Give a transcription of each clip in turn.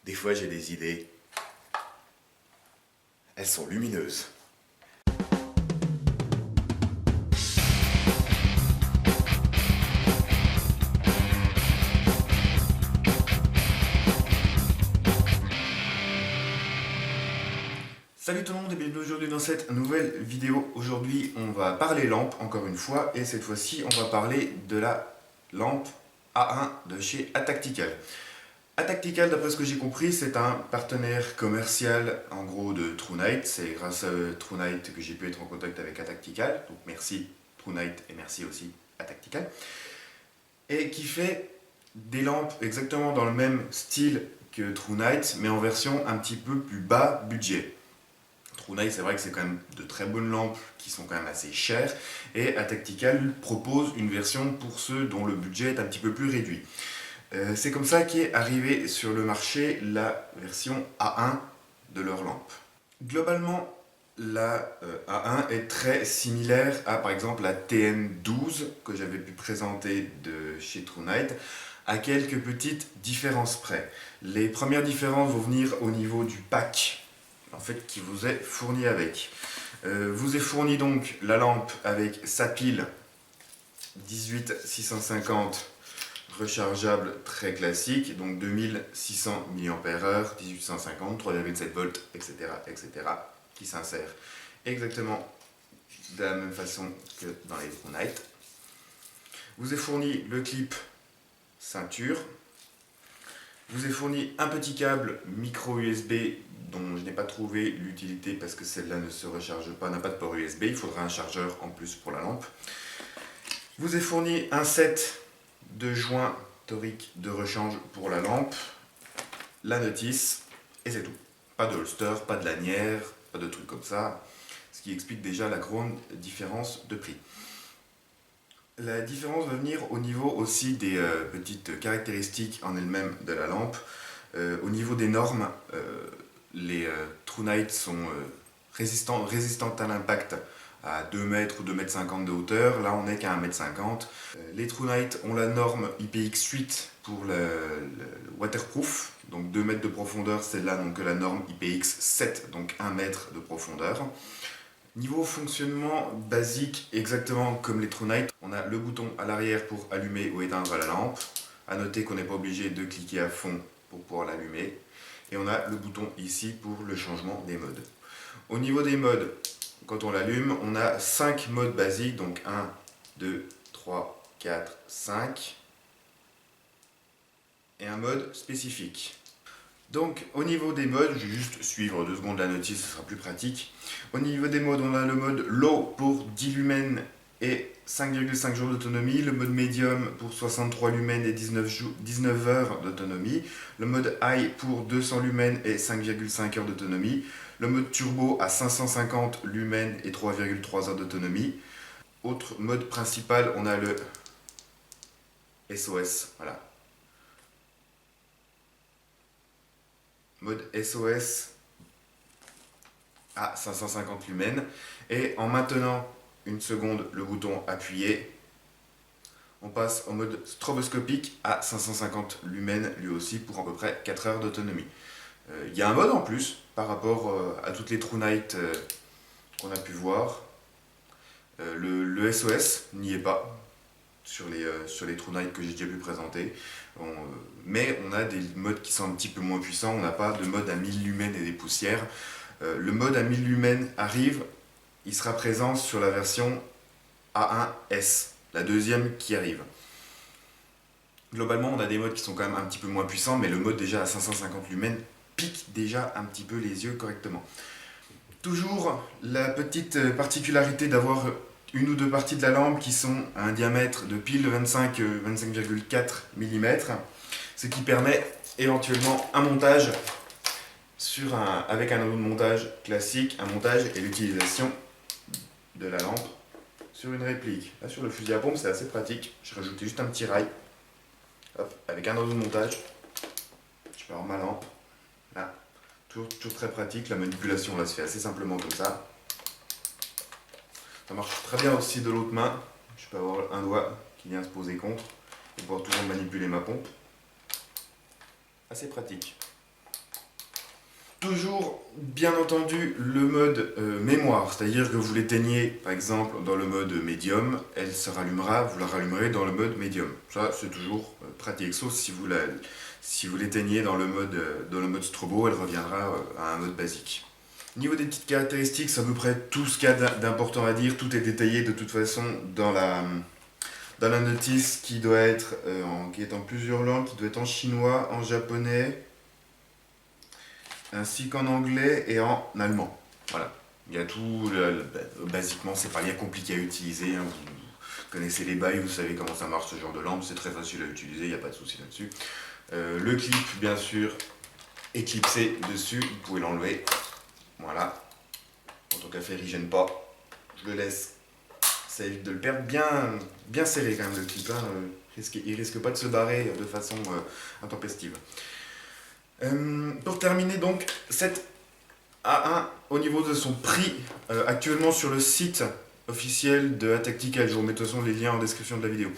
Des fois j'ai des idées. Elles sont lumineuses. Salut tout le monde et bienvenue aujourd'hui dans cette nouvelle vidéo. Aujourd'hui on va parler lampe encore une fois et cette fois-ci on va parler de la lampe A1 de chez Atactical. Atactical, d'après ce que j'ai compris, c'est un partenaire commercial en gros de TrueNight. C'est grâce à TrueNight que j'ai pu être en contact avec Atactical. Donc merci TrueNight et merci aussi Atactical. Et qui fait des lampes exactement dans le même style que TrueNight mais en version un petit peu plus bas budget. TrueNight, c'est vrai que c'est quand même de très bonnes lampes qui sont quand même assez chères et Atactical propose une version pour ceux dont le budget est un petit peu plus réduit. C'est comme ça qu'est arrivée sur le marché la version A1 de leur lampe. Globalement, la A1 est très similaire à par exemple la TN12 que j'avais pu présenter de chez TrueNight, à quelques petites différences près. Les premières différences vont venir au niveau du pack en fait, qui vous est fourni avec. Vous est fourni donc la lampe avec sa pile 18650 rechargeable très classique, donc 2600 mAh, 1850, 3,7 volts, etc., etc., qui s'insère exactement de la même façon que dans les TrueNight. Vous est fourni le clip ceinture. Vous est fourni un petit câble micro USB dont je n'ai pas trouvé l'utilité parce que celle-là ne se recharge pas, n'a pas de port USB, il faudra un chargeur en plus pour la lampe. Vous est fourni un set de joints toriques de rechange pour la lampe, la notice et c'est tout. Pas de holster, pas de lanière, pas de trucs comme ça, ce qui explique déjà la grande différence de prix. La différence va venir au niveau aussi des petites caractéristiques en elles-mêmes de la lampe. Au niveau des normes, les TrueNight sont résistantes à l'impact à 2 mètres ou 2,50 m de hauteur. Là, on n'est qu'à 1,50 m. Les TrueNight ont la norme IPX8 pour le waterproof, donc 2 mètres de profondeur. Celle-là n'ont que la norme IPX7, donc 1 mètre de profondeur. Niveau fonctionnement basique, exactement comme les TrueNight, on a le bouton à l'arrière pour allumer ou éteindre la lampe. A noter qu'on n'est pas obligé de cliquer à fond pour pouvoir l'allumer. Et on a le bouton ici pour le changement des modes. Au niveau des modes, quand on l'allume, on a 5 modes basiques, donc 1, 2, 3, 4, 5. Et un mode spécifique. Donc au niveau des modes, je vais juste suivre 2 secondes la notice, ce sera plus pratique. Au niveau des modes, on a le mode low pour 10 lumens et 5,5 jours d'autonomie, le mode medium pour 63 lumens et 19 heures d'autonomie, le mode high pour 200 lumens et 5,5 heures d'autonomie, le mode turbo à 550 lumens et 3,3 heures d'autonomie. Autre mode principal, on a le SOS, voilà. Mode SOS à 550 lumens et en maintenant une seconde le bouton appuyé, on passe au mode stroboscopique à 550 lumens lui aussi pour à peu près 4 heures d'autonomie. Il y a un mode en plus par rapport à toutes les TrueNight qu'on a pu voir. Le SOS n'y est pas sur les TrueNight que j'ai déjà pu présenter. Mais on a des modes qui sont un petit peu moins puissants, on n'a pas de mode à 1000 lumens et des poussières. Le mode à 1000 lumens arrive, il sera présent sur la version A1S, la deuxième qui arrive. Globalement, on a des modes qui sont quand même un petit peu moins puissants, mais le mode déjà à 550 lumens pique déjà un petit peu les yeux correctement. Toujours la petite particularité d'avoir une ou deux parties de la lampe qui sont à un diamètre de pile 25,4 mm, ce qui permet éventuellement un montage avec un anneau de montage classique, un montage et l'utilisation de la lampe sur une réplique. Là sur le fusil à pompe c'est assez pratique, j'ai rajouté juste un petit rail, hop, avec un anneau de montage, je peux avoir ma lampe, là, toujours très pratique, la manipulation là se fait assez simplement comme ça. Ça marche très bien aussi de l'autre main, je peux avoir un doigt qui vient se poser contre et pouvoir toujours manipuler ma pompe. Assez pratique. Toujours, bien entendu, le mode mémoire, c'est-à-dire que vous l'éteignez, par exemple, dans le mode médium, elle se rallumera, vous la rallumerez dans le mode médium. Ça, c'est toujours pratique, sauf si vous l'éteignez dans le mode strobo, elle reviendra à un mode basique. Niveau des petites caractéristiques, c'est à peu près tout ce qu'il y a d'important à dire, tout est détaillé de toute façon dans la notice qui est en plusieurs langues, qui doit être en chinois, en japonais, ainsi qu'en anglais et en allemand. Voilà. Il y a tout, basiquement, c'est pas bien compliqué à utiliser. Hein. Vous connaissez les bails, vous savez comment ça marche ce genre de lampe, c'est très facile à utiliser, il n'y a pas de souci là-dessus. Le clip, bien sûr, est clipsé dessus, vous pouvez l'enlever. Voilà. En tant qu'affaire, il gêne pas. Je le laisse. Ça évite de le perdre bien serré quand même le clip. Hein. Il risque pas de se barrer de façon intempestive. Pour terminer donc, cette A1 au niveau de son prix, actuellement sur le site officiel de Atactical, je vous mets de toute façon les liens en description de la vidéo.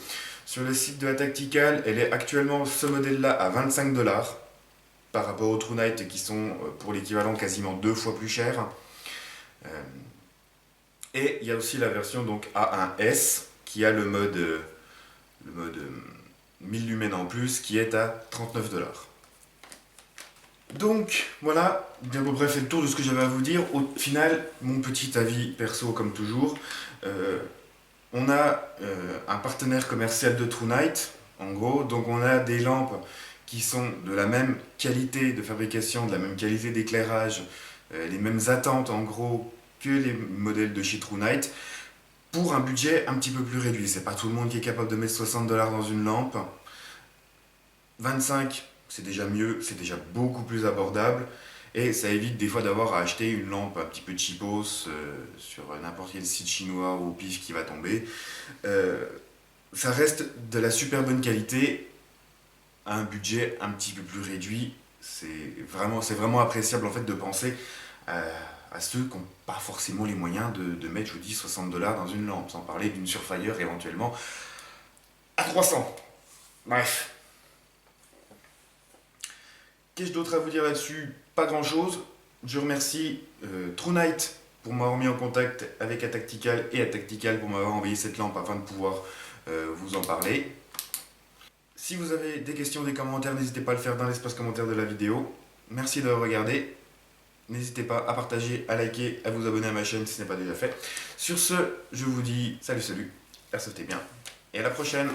Sur le site de Atactical, elle est actuellement ce modèle-là à 25$ par rapport aux True Night qui sont pour l'équivalent quasiment 2 fois plus chers. Et il y a aussi la version donc A1S qui a le mode 1000 lumens en plus qui est à 39$. Donc voilà, bien à peu près fait le tour de ce que j'avais à vous dire. Au final, mon petit avis perso comme toujours, on a un partenaire commercial de True Night, en gros, donc on a des lampes qui sont de la même qualité de fabrication, de la même qualité d'éclairage, les mêmes attentes en gros que les modèles de chez True Night, pour un budget un petit peu plus réduit. C'est pas tout le monde qui est capable de mettre 60$ dans une lampe. 25, c'est déjà mieux, c'est déjà beaucoup plus abordable. Et ça évite des fois d'avoir à acheter une lampe un petit peu cheapos sur n'importe quel site chinois ou au pif qui va tomber. Ça reste de la super bonne qualité à un budget un petit peu plus réduit. C'est vraiment appréciable en fait de penser à ceux qui n'ont pas forcément les moyens de mettre, je vous dis, 60$ dans une lampe, sans parler d'une Surefire éventuellement à 300. Bref. Qu'ai-je d'autre à vous dire là-dessus? Pas grand-chose. Je remercie True Night pour m'avoir mis en contact avec Atactical et Atactical pour m'avoir envoyé cette lampe afin de pouvoir vous en parler. Si vous avez des questions, des commentaires, n'hésitez pas à le faire dans l'espace commentaire de la vidéo. Merci d'avoir regardé. N'hésitez pas à partager, à liker, à vous abonner à ma chaîne si ce n'est pas déjà fait. Sur ce, je vous dis salut, airsoftez bien et à la prochaine.